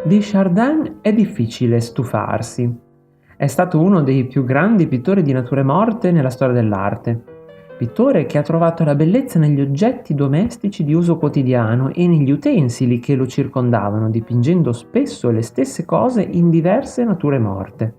Di Chardin è difficile stufarsi. È stato uno dei più grandi pittori di nature morte nella storia dell'arte. Pittore che ha trovato la bellezza negli oggetti domestici di uso quotidiano e negli utensili che lo circondavano, dipingendo spesso le stesse cose in diverse nature morte.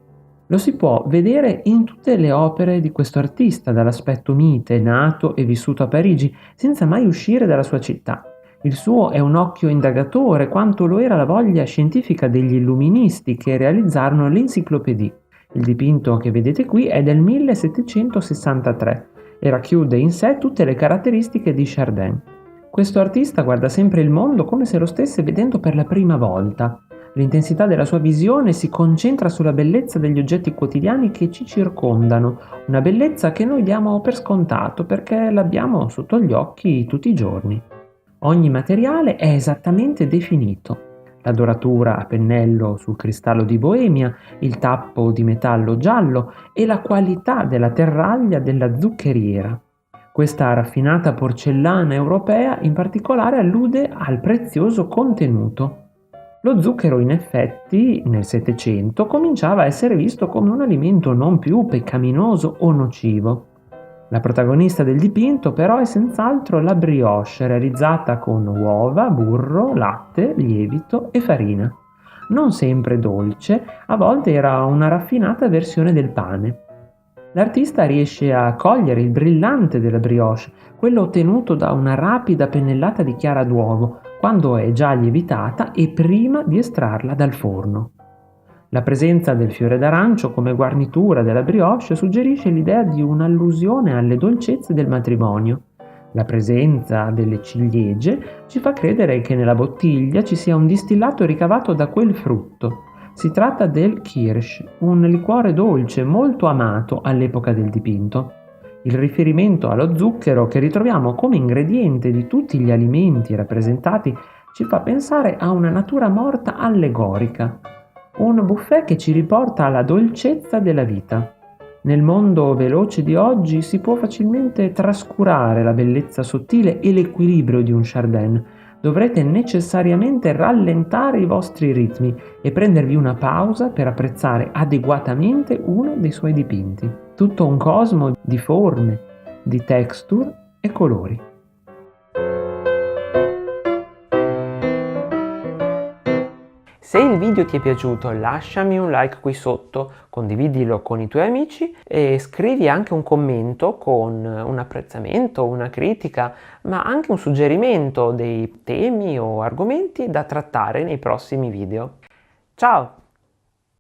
Lo si può vedere in tutte le opere di questo artista, dall'aspetto mite, nato e vissuto a Parigi, senza mai uscire dalla sua città. Il suo è un occhio indagatore, quanto lo era la voglia scientifica degli illuministi che realizzarono l'Encyclopédie. Il dipinto che vedete qui è del 1763 e racchiude in sé tutte le caratteristiche di Chardin. Questo artista guarda sempre il mondo come se lo stesse vedendo per la prima volta. L'intensità della sua visione si concentra sulla bellezza degli oggetti quotidiani che ci circondano, una bellezza che noi diamo per scontato perché l'abbiamo sotto gli occhi tutti i giorni. Ogni materiale è esattamente definito. La doratura a pennello sul cristallo di Boemia, il tappo di metallo giallo e la qualità della terraglia della zuccheriera. Questa raffinata porcellana europea in particolare allude al prezioso contenuto. Lo zucchero in effetti nel Settecento cominciava a essere visto come un alimento non più peccaminoso o nocivo. La protagonista del dipinto però è senz'altro la brioche realizzata con uova, burro, latte, lievito e farina. Non sempre dolce, a volte era una raffinata versione del pane. L'artista riesce a cogliere il brillante della brioche, quello ottenuto da una rapida pennellata di chiara d'uovo, quando è già lievitata e prima di estrarla dal forno. La presenza del fiore d'arancio come guarnitura della brioche suggerisce l'idea di un'allusione alle dolcezze del matrimonio. La presenza delle ciliegie ci fa credere che nella bottiglia ci sia un distillato ricavato da quel frutto. Si tratta del kirsch, un liquore dolce molto amato all'epoca del dipinto. Il riferimento allo zucchero che ritroviamo come ingrediente di tutti gli alimenti rappresentati ci fa pensare a una natura morta allegorica, un buffet che ci riporta alla dolcezza della vita. Nel mondo veloce di oggi si può facilmente trascurare la bellezza sottile e l'equilibrio di un Chardin. Dovrete necessariamente rallentare i vostri ritmi e prendervi una pausa per apprezzare adeguatamente uno dei suoi dipinti. Tutto un cosmo di forme, di texture e colori. Se il video ti è piaciuto lasciami un like qui sotto, condividilo con i tuoi amici e scrivi anche un commento con un apprezzamento, una critica, ma anche un suggerimento dei temi o argomenti da trattare nei prossimi video. Ciao!